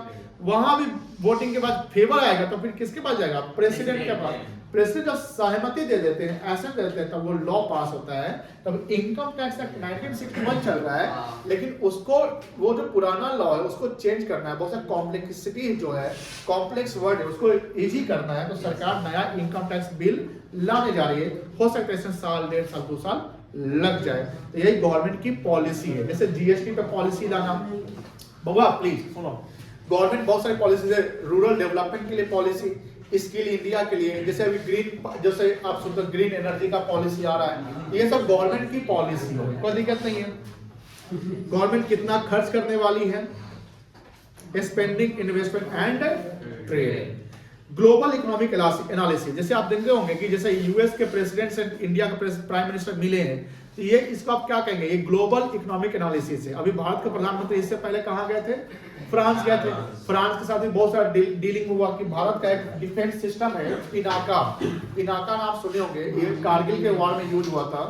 वहां भी वोटिंग के बाद फेवर आएगा तो फिर किसके पास जाएगा? प्रेसिडेंट के पास। प्रेसिडेंट जब सहमति दे देते हैं, ऐसे दे देते हैं, तब वो लॉ पास होता है। तब इनकम टैक्स एक्ट 1961 चल रहा है, लेकिन उसको वो जो पुराना लॉ है उसको चेंज करना है। बहुत सा कॉम्प्लेक्सिटी जो है, कॉम्प्लेक्स वर्ड है, उसको इजी करना है। तो सरकार नया इनकम टैक्स बिल लाने जा रही है। हो सकता है इसमें साल, 1.5 साल, 2 साल लग जाए। तो यही गवर्नमेंट की पॉलिसी है। जैसे जीएसटी पे पॉलिसी लाना, बाबा प्लीज सुनो, गवर्नमेंट बहुत सारी पॉलिसी है। रूरल डेवलपमेंट के लिए पॉलिसी, स्किल इंडिया के लिए, जैसे अभी ग्रीन, जैसे आप सुनते हो ग्रीन एनर्जी का पॉलिसी आ रहा है, ये सब गवर्नमेंट की पॉलिसी है, कोई दिक्कत नहीं है। गवर्नमेंट कितना खर्च करने वाली है, spending, investment and trade. Global economic analysis, जैसे आप देखते होंगे कि जैसे यूएस के प्रेसिडेंट से इंडिया के प्राइम मिनिस्टर मिले हैं, तो ये इसको आप क्या कहेंगे? ये ग्लोबल इकोनॉमिक एनालिसिस है। अभी भारत के प्रधानमंत्री इससे पहले कहाँ गए थे? फ्रांस गए थे। फ्रांस के साथ भी बहुत सारा डीलिंग हुआ कि भारत का एक डिफेंस सिस्टम है पिनाका। पिनाका नाम सुने होंगे, ये कारगिल के वॉर में यूज हुआ था।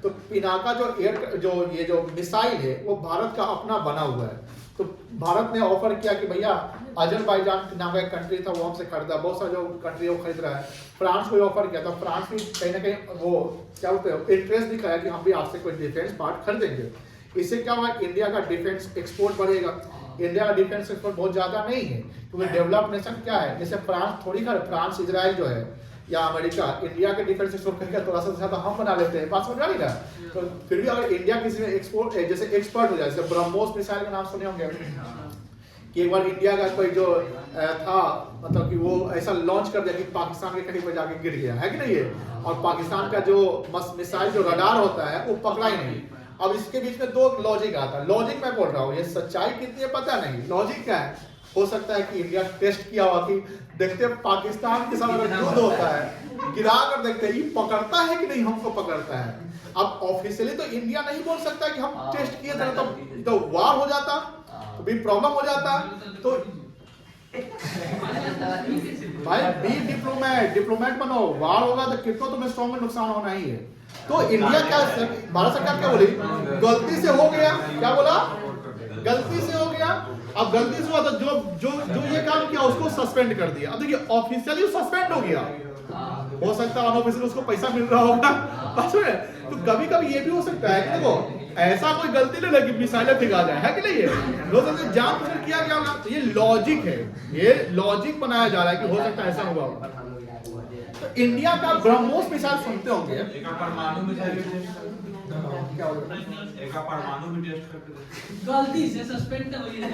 तो पिनाका जो मिसाइल है वो भारत का अपना बना हुआ है। तो भारत ने ऑफर किया कि भैया अजरबैजान नाम का एक कंट्री था वो हमसे खरीदा, बहुत सारा जो कंट्री वो खरीद रहा है। फ्रांस को ऑफर किया था, फ्रांस भी कहीं ना कहीं वो क्या बोलते हैं इंटरेस्ट दिखाया कि हम भी आपसे कोई डिफेंस पार्ट खरीदेंगे। इससे क्या हुआ? इंडिया का डिफेंस एक्सपोर्ट बढ़ेगा। इंडिया का डिफेंस एक्सपोर्ट बहुत ज्यादा नहीं है, क्योंकि डेवलप्ड नेशन क्या है, जैसे फ्रांस थोड़ी कर, फ्रांस इजराइल जो है या अमेरिका, इंडिया के डिफेंस एक्सपोर्ट करके थोड़ा सा ज्यादा हम बना लेते हैं, बात समझ आ रही ना? तो फिर भी अगर इंडिया किसी में एक्सपोर्ट जैसे एक्सपर्ट हो जाए, जैसे ब्रह्मोस मिसाइल का नाम सुने होंगे कि एक बार इंडिया का कोई जो था, मतलब कि वो ऐसा लॉन्च कर दिया कि पाकिस्तान के करीब जाके गिर गया है कि नहीं है, और पाकिस्तान का जो मिसाइल जो रडार होता है वो पकड़ा ही नहीं। अब इसके बीच में दो लॉजिक आता है, लॉजिक मैं बोल रहा हूँ, ये सच्चाई कितनी है पता नहीं। लॉजिक क्या है? हो सकता है कि इंडिया टेस्ट किया हुआ कि देखते हैं पाकिस्तान के साथ अगर युद्ध होता है, गिरा कर देखते हैं ये पकड़ता है कि नहीं हमको पकड़ता है। अब ऑफिशियली तो इंडिया नहीं बोल सकता कि हम टेस्ट किए थे, तो वार हो जाता, तो भी प्रॉब्लम हो जाता। तो भाई बी डिप्लोमेट बनो, वार होगा तो कितना तुम्हें स्ट्रॉन्ग में नुकसान होना ही है। तो इंडिया क्या, भारत सरकार क्या बोली? गलती से हो गया, क्या बोला? गलती से हो गया। अब गलती से हुआ तो जो जो जो ये काम किया उसको सस्पेंड कर दिया। अब देखिए ऑफिशियली सस्पेंड हो गया, हो सकता है अनऑफिशियली उसको पैसा मिल रहा होगा बस में। तो कभी कभी ये भी हो सकता है कि देखो ऐसा कोई गलती नहीं लगी मिसाइलें फेंका जाए, है कि नहीं? है हो सकता है जान बूझकर किया गया होगा। तो ये लॉजिक है, ये लॉजिक बनाया जा रहा है कि हो सकता है ऐसा हुआ होगा। तो इंडिया का ब्रह्मोस मिसाइल सुनते होंगे, एक परमाणु मिसाइल भी टेस्ट कर, एक परमाणु भी टेस्ट करके गलती से सस्पेंड तो हुई है।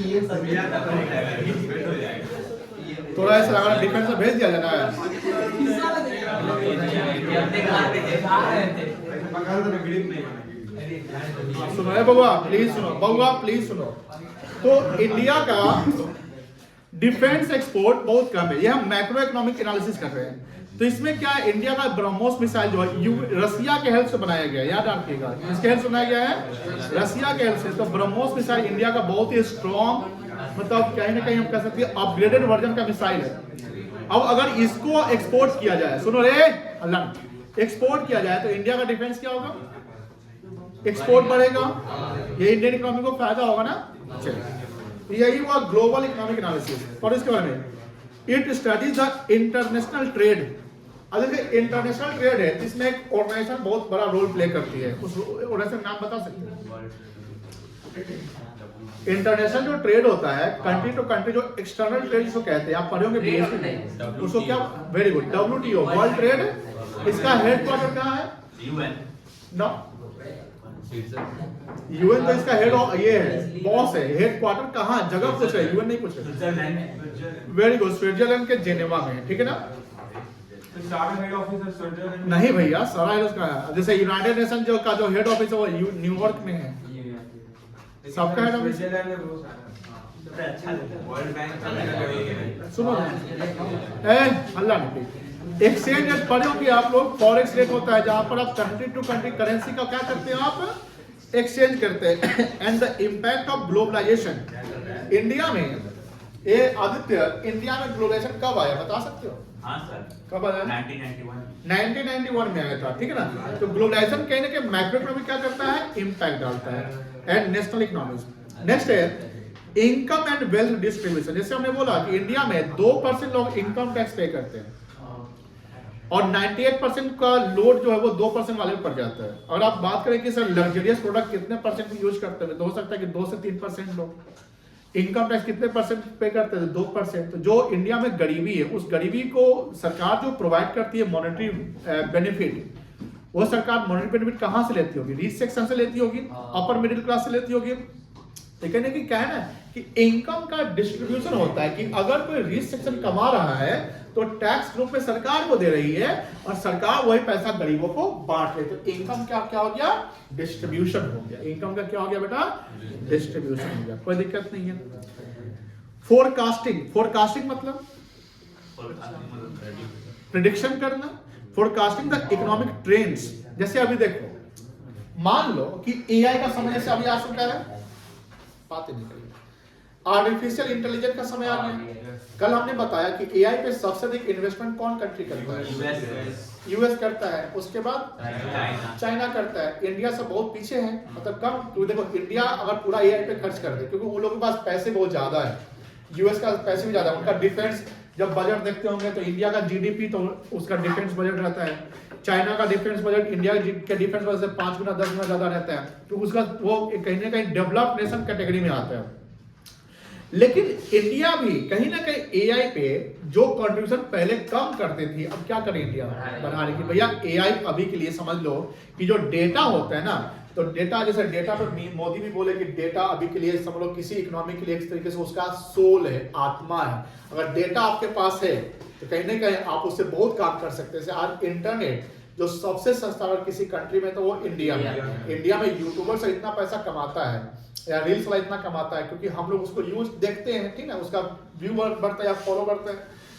ये सब याद करेगा, सस्पेंड हो जाएगा। थोड़ा ऐसा लगा डिफेंस में भेज दिया जाना है। हिस्सा लगेगा। पकड़ तो ग्रिप नहीं बनेगी। सुनो है बउआ, प्लीज सुनो बउआ, प्लीज सुनो। तो इंडिया का डिफेंस एक्सपोर्ट बहुत कम है, ये हम मैक्रो इकोनॉमिक एनालिसिस कर रहे हैं। तो इसमें क्या है, इंडिया का ब्रह्मोस मिसाइल जो है रसिया के हेल्प से बनाया गया है, याद रखिएगा किसके हेल्प से बनाया गया है? रसिया के हेल्प से। तो ब्रह्मोस मिसाइल इंडिया का बहुत ही स्ट्रॉन्ग, मतलब कहीं ना कहीं हम कह सकते हैं अपग्रेडेड वर्जन का मिसाइल है। अब अगर इसको एक्सपोर्ट किया जाए, सुनो रे अल्लाह, एक्सपोर्ट किया जाए तो इंडिया का डिफेंस क्या होगा? एक्सपोर्ट बढ़ेगा, ये इंडियन इकोनॉमी को फायदा होगा ना। चलिए यही हुआ ग्लोबल इकोनॉमिक एनालिसिस। और इसके बारे में it studies the international trade. अब देखिए इंटरनेशनल ट्रेड है, इसमें एक ऑर्गेनाइजेशन बहुत बड़ा रोल प्ले करती है। उस ऑर्गेनाइजेशन का नाम बता सकते हैं? इंटरनेशनल जो ट्रेड होता है कंट्री टू कंट्री, जो एक्सटर्नल ट्रेड जिसको कहते हैं, आप पढ़े होंगे बीएससी, उसको क्या? Very good, WTO world trade. इसका हेडक्वार्टर कहाँ है? यूएन नो, यूएन तो इसका हेड ये है, बॉस है। हेडक्वार्टर कहाँ? जगह पूछ रहे, यूएन नहीं पूछ रहे। स्विट्जरलैंड। वेरी गुड, स्विट्जरलैंड के जेनेवा में, ठीक है ना? तो सारे हेड ऑफिसर स्विट्जरलैंड नहीं भैया, सारा हेड उसका है। जैसे यूनाइटेड नेशन जो का जो हेड ऑफिस है वो न्यूयॉर्क में है। सबका हेड ऑफिस स्विट्जरलैंड में बहुत सारा तो अच्छा लगता है। वर्ल्ड बैंक का भी लगा है। सुनो अल्लाह ने एक्सचेंज रेट पढ़े होंगे आप लोग। फॉरेक्स रेट होता है जहां पर आप कंट्री टू कंट्री करेंसी का क्या करते हैं, आप एक्सचेंज करते हैं। And the impact of globalization India में, ये आदित्य, इंडिया में ग्लोबलाइजेशन कब आया बता सकते हो? हाँ सर, कब आया? 1991 में आया था, ठीक है ना? तो ग्लोबलाइजेशन कहीं ना कहीं मैक्रो इकोनॉमी क्या करता है? इंपैक्ट डालता है। एंड नेशनल इकोनॉमिक्स, नेक्स्ट है इनकम एंड वेल्थ डिस्ट्रीब्यूशन। जैसे हमने बोला कि इंडिया में 2% लोग इनकम टैक्स पे करते हैं और 98% का लोड जो है वो 2% वाले पर जाता है। और आप बात करें कि सर लग्जरियस प्रोडक्ट कितने परसेंट यूज करते हैं, तो हो सकता है कि 2 से 3% लोग। इनकम टैक्स कितने परसेंट पे करते हैं? 2%। तो जो इंडिया में गरीबी है, उस गरीबी को सरकार जो प्रोवाइड करती है मॉनेटरी बेनिफिट, वो सरकार मॉनेटरी बेनिफिट कहां से लेती होगी? रिच सेक्शन से लेती होगी, अपर मिडिल क्लास से लेती होगी। तो कहने की क्या है ना कि इनकम का डिस्ट्रीब्यूशन होता है कि अगर कोई रिच सेक्शन कमा रहा है तो टैक्स रूप में सरकार को दे रही है और सरकार वही पैसा गरीबों को बांट रही है। तो इनकम क्या क्या हो गया? डिस्ट्रीब्यूशन हो गया। इनकम का क्या हो गया बेटा? डिस्ट्रीब्यूशन हो गया। कोई दिक्कत नहीं है। फोरकास्टिंग, फोरकास्टिंग मतलब प्रेडिक्शन करना। Forecasting the economic trends. जैसे अभी देखो, मान लो कि एआई का समय जैसे अभी आ चुका है, बातें नहीं करेंगे, आर्टिफिशियल इंटेलिजेंस का समय आ गया। कल हमने बताया कि एआई पे सबसे अधिक इन्वेस्टमेंट कौन कंट्री करता है? यूएस करता है, उसके बाद चाइना करता है। इंडिया से बहुत पीछे है, मतलब कम। तो देखो इंडिया अगर पूरा एआई पे खर्च कर दे, क्योंकि उन लोगों के पास पैसे बहुत ज्यादा है, यूएस का पैसे भी ज्यादा है। उनका डिफेंस जब बजट देखते होंगे तो इंडिया का जीडीपी तो उसका डिफेंस बजट रहता है, चाइना का डिफेंस बजट इंडिया के डिफेंस बजट से 5 गुना 10 गुना ज्यादा रहता है। तो उसका वो कहीं ना कहीं डेवलप्ड नेशन कैटेगरी में आता है। लेकिन इंडिया भी कहीं ना कहीं एआई पे जो कंट्रीब्यूशन पहले कम करती थी, अब क्या करे इंडिया? बढ़ा रही कि भैया एआई अभी के लिए समझ लो कि जो डेटा होता है ना, तो डेटा, जैसे डेटा तो मोदी भी बोले कि डेटा अभी के लिए समझ लो किसी इकोनॉमी के लिए एक तरीके से उसका सोल है, आत्मा है। अगर डेटा आपके पास है तो कहीं ना कहीं आप उससे बहुत काम कर सकते हैं। आज इंटरनेट जो सबसे सस्ता अगर किसी कंट्री में तो वो इंडिया में। इंडिया में यूट्यूबर से इतना पैसा कमाता है या रील्स वाला इतना कमाता है क्योंकि हम लोग उसको यूज देखते हैं, ठीक है, उसका व्यू बढ़ता है या फॉलो करते हैं।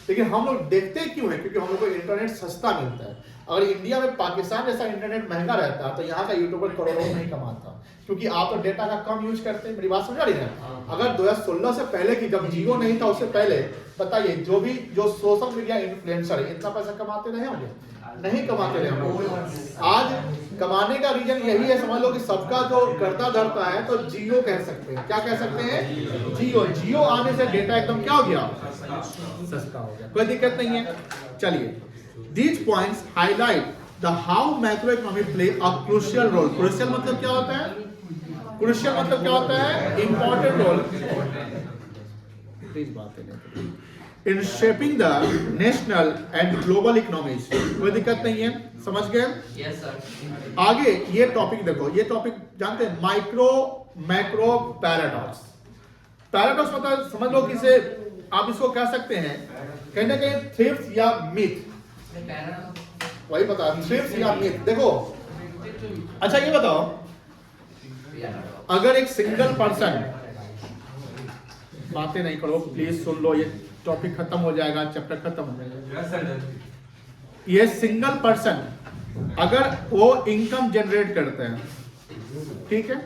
लेकिन हम लोग देखते क्यों है? क्योंकि हम लोग को इंटरनेट सस्ता मिलता है। अगर इंडिया में पाकिस्तान जैसा इंटरनेट महंगा रहता तो यहाँ का यूट्यूबर करोड़ों नहीं कमाता, क्योंकि आप तो डेटा का कम यूज करते हैं। मेरी बात समझ रही है? अगर 2016 से पहले की, जब जियो नहीं था उससे पहले, बताइए जो सोशल मीडिया इन्फ्लुएंसर है इतना पैसा कमाते रहे होंगे? नहीं कमाते रहे होंगे। आज कमाने का रीजन यही है, समझ लो कि सबका जो करता धरता है तो जियो कह सकते हैं। क्या कह सकते हैं? जियो आने से डेटा एकदम क्या हो गया? सस्ता हो गया। कोई दिक्कत नहीं है। चलिए, these points highlight the how macroeconomic play a crucial role. Crucial मतलब क्या होता है? Crucial मतलब क्या होता है? Important role. प्लीज बात करें। In shaping the national and global economies. कोई दिक्कत नहीं है, समझ गए? Yes sir. आगे ये टॉपिक देखो, ये टॉपिक जानते हैं, माइक्रो मैक्रो पैराडॉक्स। पैराडॉक्स मतलब समझ लो कि इसे आप इसको कह सकते हैं कहीं ना कहीं थ्रिफ्ट या मिथ। वही बता, थ्रिफ्ट या मिथ। देखो अच्छा ये बताओ, अगर एक सिंगल पर्सन, बातें नहीं करो प्लीज, सुन लो, ये टॉपिक खत्म हो जाएगा, चैप्टर खत्म हो जाएगा। ये सिंगल पर्सन अगर वो इनकम जनरेट करते हैं, ठीक है,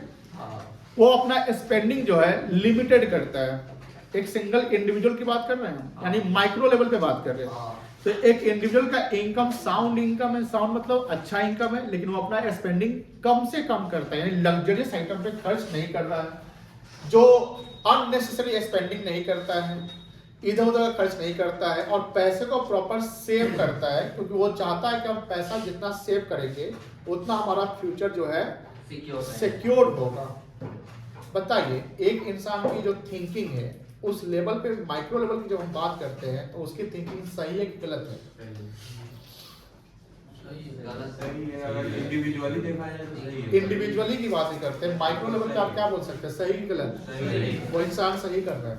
वो अपना स्पेंडिंग जो है लिमिटेड करता है। एक सिंगल इंडिविजुअल की बात कर रहे हैं, यानी माइक्रो लेवल पे बात कर रहे हैं। तो एक इंडिविजुअल का इनकम साउंड इनकम है, साउंड मतलब अच्छा इनकम है, लेकिन वो अपना स्पेंडिंग कम से कम करता है, यानी लग्जरियस आइटम पे खर्च नहीं कर रहा है, जो अननेसेसरी स्पेंडिंग नहीं करता है, इधर उधर खर्च नहीं करता है, और पैसे को प्रॉपर सेव करता है, क्योंकि वो चाहता है कि हम पैसा जितना सेव करेंगे उतना हमारा फ्यूचर जो है सिक्योर होगा। बताइए, एक इंसान की जो थिंकिंग है उस लेवल पे, माइक्रो लेवल की जब हम बात करते हैं तो उसकी थिंकिंग सही है कि गलत है? इंडिविजुअली देखा जाए तो सही है। इंडिविजुअली की बात ही करते हैं, माइक्रो लेवल पे आप क्या बोल सकते हैं, सही कि गलत? वो इंसान सही कर रहा है,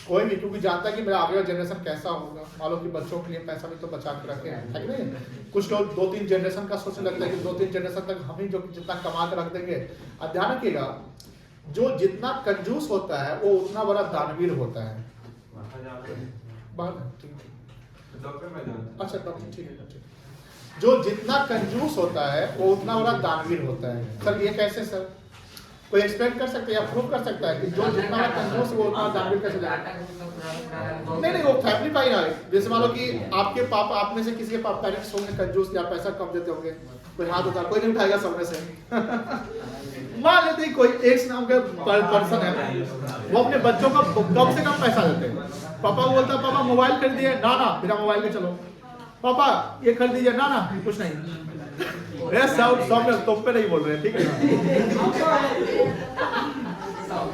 कोई भी, क्योंकि जानता है कि मेरा आगे जनरेशन कैसा होगा। मान लो कि बच्चों के लिए पैसा भी तो बचा के रखे हैं, है कि नहीं? कुछ लोग 2-3 जनरेशन का सोचने लगता है कि 2-3 जनरेशन तक हम ही जो जितना कमा के रख देंगे। अब ध्यान रखिएगा, जो जितना कंजूस होता है वो उतना बड़ा दानवीर होता है। अच्छा डॉक्टर, ठीक है, ठीक। जो जितना कंजूस होता है वो उतना बड़ा दानवीर होता है। सर ये कैसे सर? कोई एक्सप्लेन कर सकते हैं या प्रूव कर सकता है कि जो जितना कंजूस है वो उतना दानवीर कैसे जाएगा? नहीं, वो फैमिली ना है। जैसे मान लो कि आपके पापा, आप में से किसी के पेरेंट्स होंगे कंजूस या पैसा कम देते होंगे, कोई हाथ उठा, कोई नहीं उठाएगा सब में से। मान लेते हैं कोई एक नाम का पर्सन है, वो अपने बच्चों को कम से कम पैसा देते हैं। पापा को बोलता है पापा मोबाइल खरीदिए, ना ना बिना मोबाइल के चलो। पापा ये खरीद दीजिए, ना ना कुछ नहीं। तुम पे नहीं बोल रहे, ठीक है ना?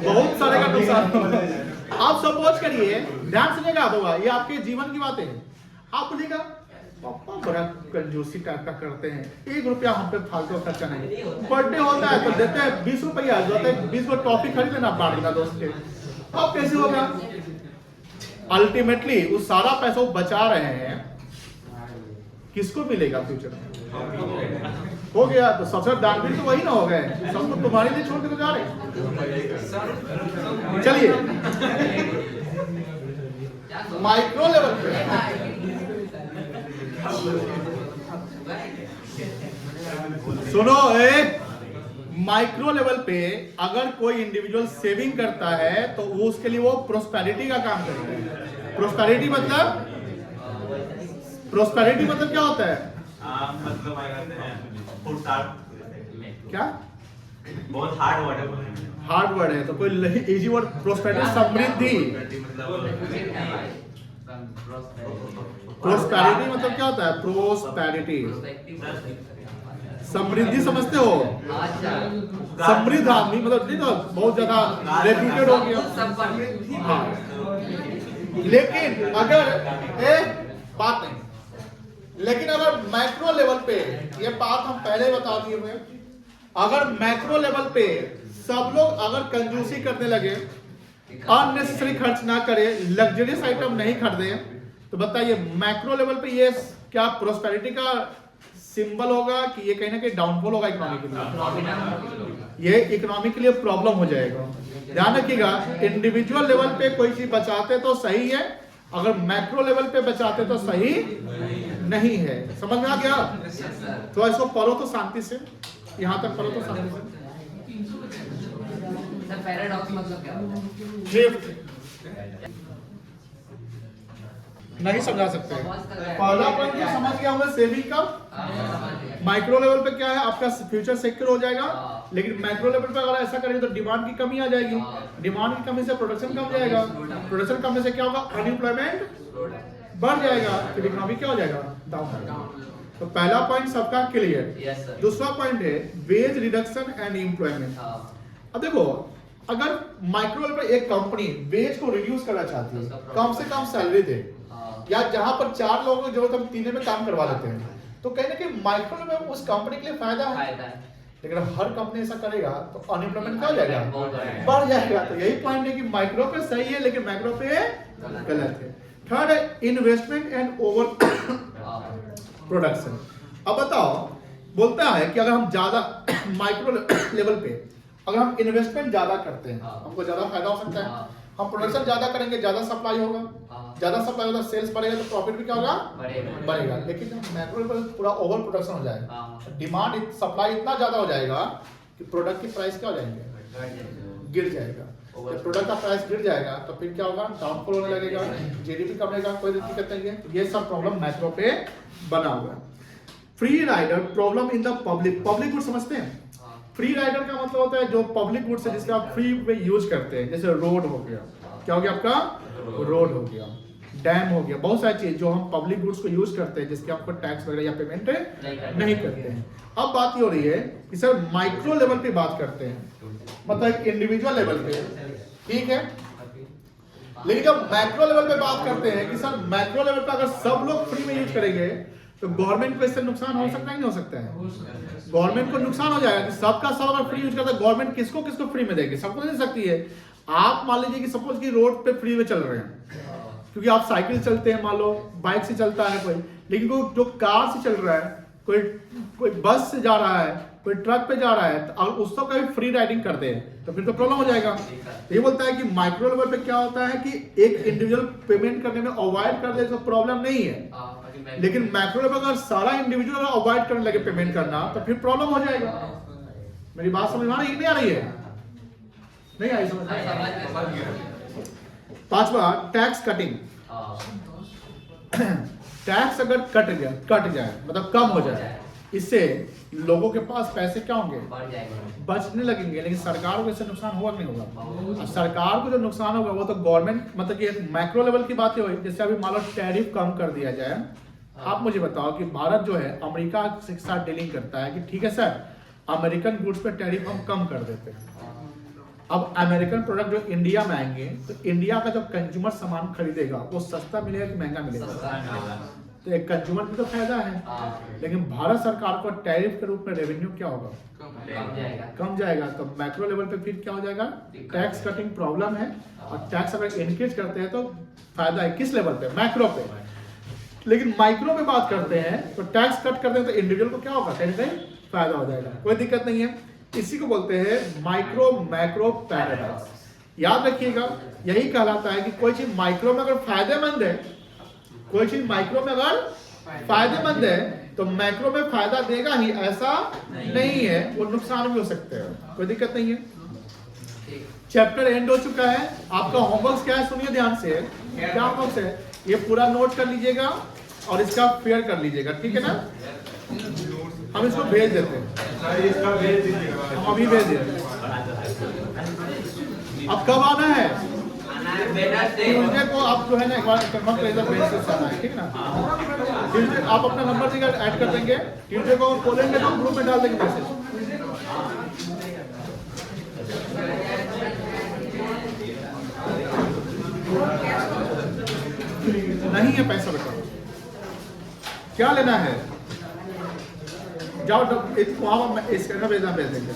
बहुत सारे का नुकसान। आप सपोज करिए, ध्यान सुनिएगा, होगा ये आपके जीवन की बातें हैं। आप बोलिएगा पापा बड़ा कंजूसी टाइप का करते हैं, 1 रुपया हम पे फालतू खर्चा नहीं। बर्थडे होता है तो देते हैं 20 रुपया, जो होता है 20 को टॉफी खरीद लेना बांट देना दोस्त के। अब कैसे होगा? अल्टीमेटली वो सारा पैसा वो बचा रहे हैं, किसको मिलेगा फ्यूचर में? हो गया तो सबसे दानवीर तो वही ना हो गए, सबको तुम्हारे लिए छोड़ के तो जा रहे। चलिए माइक्रो लेवल पे सुनो, माइक्रो लेवल पे अगर कोई इंडिविजुअल सेविंग करता है तो वो उसके लिए वो प्रोस्पेरिटी का काम करता है। प्रोस्पेरिटी मतलब क्या होता है? मतलब क्या बहुत हार्ड वर्ड है, हार्ड वर्ड है तो कोई इजी वर्ड? प्रोस्पेरिटी, समृद्धि। प्रोस्पेरिटी मतलब क्या होता है? प्रोस्पेरिटी, समृद्धि समझते हो? समृद्ध आदमी मतलब नहीं तो बहुत ज्यादा रेप्यूटेड हो गया। हाँ, लेकिन अगर बात नहीं, लेकिन अगर मैक्रो लेवल पे, ये बात हम पहले बता दिए हुए, अगर मैक्रो लेवल पे सब लोग अगर कंजूसी करने लगे, अननेसेसरी खर्च ना करे, लग्जरियस आइटम नहीं खरीदे, तो बताइए मैक्रो लेवल पे ये क्या प्रोस्पेरिटी का सिंबल होगा कि ये कहीं ना कहीं डाउनफॉल होगा इकोनॉमी के लिए? ये इकोनॉमी के लिए प्रॉब्लम हो जाएगा। ध्यान रखिएगा, इंडिविजुअल लेवल पे कोई चीज बचाते तो सही है, अगर मैक्रो लेवल पे बचाते तो सही नहीं है। समझ में आ गया? तो इसको पढ़ो तो शांति से, यहाँ तक पढ़ो तो शांति से। पैराडॉक्स मतलब क्या होता है? थ्रिफ्ट नहीं समझा सकते हैं। समझ कर गए। पहला पॉइंट जो समझ गया होगा सेविंग का, समझ गए। माइक्रो लेवल पे क्या है आपका फ्यूचर सिक्योर हो जाएगा, हाँ। लेकिन मैक्रो लेवल पे अगर ऐसा करेंगे तो डिमांड की कमी आ जाएगी, हाँ। डिमांड की कमी से प्रोडक्शन कम जाएगा, प्रोडक्शन कम से क्या होगा, अनएम्प्लॉयमेंट बढ़ जाएगा, फिर इकोनॉमी क्या हो जाएगा, डाउन हो जाएगा। तो पहला पॉइंट सबका क्लियर। Yes sir. दूसरा पॉइंट है वेज रिडक्शन एंड एम्प्लॉयमेंट। हाँ। अब देखो अगर माइक्रो लेवल पर एक कंपनी वेज को रिड्यूस करना चाहती है, कम से कम सैलरी दे, हाँ। या जहां पर 4 लोगों की जरूरत हम 3 में काम करवा लेते हैं, तो कहीं ना कहीं माइक्रो लेवल में उस कंपनी के लिए फायदा है। फायदा है। लेकिन हर कंपनी ऐसा करेगा तो अनएम्प्लॉयमेंट क्या हो जाएगा, बहुत बढ़ेगा। बढ़ जाएगा। तो यही पॉइंट है कि माइक्रो पे सही है लेकिन मैक्रो पे गलत है। थर्ड है इन्वेस्टमेंट एंड ओवर हाँ। प्रोडक्शन। अब बताओ, बोलता है कि अगर हम ज्यादा माइक्रो लेवल पे अगर हम इन्वेस्टमेंट ज्यादा करते हैं, हाँ। हमको ज्यादा फायदा हो सकता है। हाँ। हम प्रोडक्शन ज्यादा करेंगे, ज्यादा सप्लाई होगा, हाँ। ज्यादा सप्लाई होगा, सेल्स बढ़ेगा तो प्रॉफिट भी क्या होगा, बढ़ेगा। बढ़ेगा। लेकिन जब मैक्रो लेवल पे पूरा ओवर प्रोडक्शन हो जाएगा, हाँ। डिमांड सप्लाई इतना ज्यादा हो जाएगा कि प्रोडक्ट की प्राइस क्या हो जाएंगे, गिर जाएगा। जब प्रोडक्ट का प्राइस गिर जाएगा तो फिर क्या होगा, डाउनफॉल होने लगेगा, जीडीपी कम रहेगा, कोई दिक्कत नहीं है। तो ये सब प्रॉब्लम मैक्रो पे बना हुआ है। Free rider problem in the public good समझते हैं। फ्री राइडर का मतलब होता है जो पब्लिक गुड्स है जिसका आप फ्री में यूज करते हैं, जैसे रोड हो गया, क्या हो गया आपका, रोड हो गया, डैम हो गया, बहुत सारी चीज जो हम पब्लिक गुड्स को यूज करते हैं जिसके आपको टैक्स वगैरह या पेमेंट नहीं करते हैं। अब बात ये हो रही है कि सर माइक्रो लेवल पे बात करते हैं, मतलब इंडिविजुअल लेवल पे, ठीक है। लेकिन जब मैक्रो लेवल पे बात करते हैं कि सर मैक्रो लेवल पे अगर सब लोग फ्री में यूज करेंगे तो गवर्नमेंट को इससे नुकसान हो सकता है, नहीं हो सकता है। गवर्नमेंट को नुकसान हो जाएगा कि सबका सब अगर फ्री यूज करता है, गवर्नमेंट किसको किसको फ्री में देगी, सबको दे सकती है। आप मान लीजिए कि सपोज कि रोड पे फ्री में चल रहे हैं, क्योंकि आप साइकिल चलते हैं, मान लो बाइक से चलता है कोई, लेकिन कोई जो कार से चल रहा है, कोई बस से जा रहा है, कोई ट्रक पे जा रहा है, तो उसको कभी फ्री राइडिंग कर दे तो फिर तो प्रॉब्लम हो जाएगा। ये बोलता है कि माइक्रो लेवल पे क्या होता है कि एक इंडिविजुअल पेमेंट करने में अवॉइड कर दे तो प्रॉब्लम नहीं है, लेकिन मैक्रो लेवल अगर सारा इंडिविजुअल अवॉइड करने लगे पेमेंट करना तो फिर प्रॉब्लम हो जाएगा। मेरी बात समझ में आ रही है, नहीं आ रही है, नहीं आई समझ में। पांचवा टैक्स कटिंग। टैक्स अगर कट जाए मतलब कम हो जाए, इससे लोगों के पास पैसे क्या होंगे, बचने लगेंगे। लेकिन सरकार को इससे नुकसान होगा कि नहीं होगा। सरकार को जो नुकसान होगा वो तो गवर्नमेंट, मतलब कि एक मैक्रो लेवल की बात हुई, जैसे अभी मान लो टैरिफ कम कर दिया जाए। आप मुझे बताओ कि भारत जो है अमेरिका के साथ डीलिंग करता है कि ठीक है सर अमेरिकन गुड्स पे टैरिफ हम कम कर देते हैं। अब अमेरिकन प्रोडक्ट जो इंडिया में आएंगे तो इंडिया का जो कंज्यूमर सामान खरीदेगा वो सस्ता मिलेगा कि महंगा मिलेगा, तो एक कंज्यूमर भी तो फायदा है। लेकिन भारत सरकार को टैरिफ के रूप में रेवेन्यू क्या होगा, कम जाएगा। तो मैक्रो लेवल पे फिर क्या हो जाएगा, टैक्स कटिंग प्रॉब्लम है। और टैक्स अगर इंक्रीज करते हैं तो फायदा है किस लेवल पे, मैक्रो पे। लेकिन माइक्रो पे बात करते हैं तो टैक्स कट करते हैं तो इंडिविजुअल को क्या होगा, कहीं ना कहीं फायदा हो जाएगा, कोई दिक्कत नहीं है। इसी को बोलते हैं माइक्रो मैक्रो पैराडॉक्स। याद रखिएगा, यही कहलाता है कि कोई चीज माइक्रो में अगर फायदेमंद है, कोई चीज माइक्रो में अगर फायदेमंद है तो मैक्रो में फायदा देगा ही, ऐसा नहीं है, वो नुकसान भी हो सकते हैं, कोई दिक्कत नहीं है। चैप्टर एंड हो चुका है। आपका होमवर्क क्या है सुनिए ध्यान से, क्या होमवर्क है ये पूरा नोट कर लीजिएगा और इसका फेयर कर लीजिएगा, ठीक है ना। हम इसको भेज देते हैं, इसका भेज दीजिएगा, हम अभी भेज देते हैं। अब कब आना है, ट्यूजडे को आप जो है ना एक बार कंफर्म करेगा बेसिस से आना है, ठीक है ना। ट्यूजडे आप अपना नंबर देकर ऐड कर देंगे, ट्यूजडे को खोलेंगे तो ग्रुप में डाल देंगे मैसेज। नहीं है पैसा बेटा, क्या लेना है, जाओ वहां इसका भेजना भेज देंगे।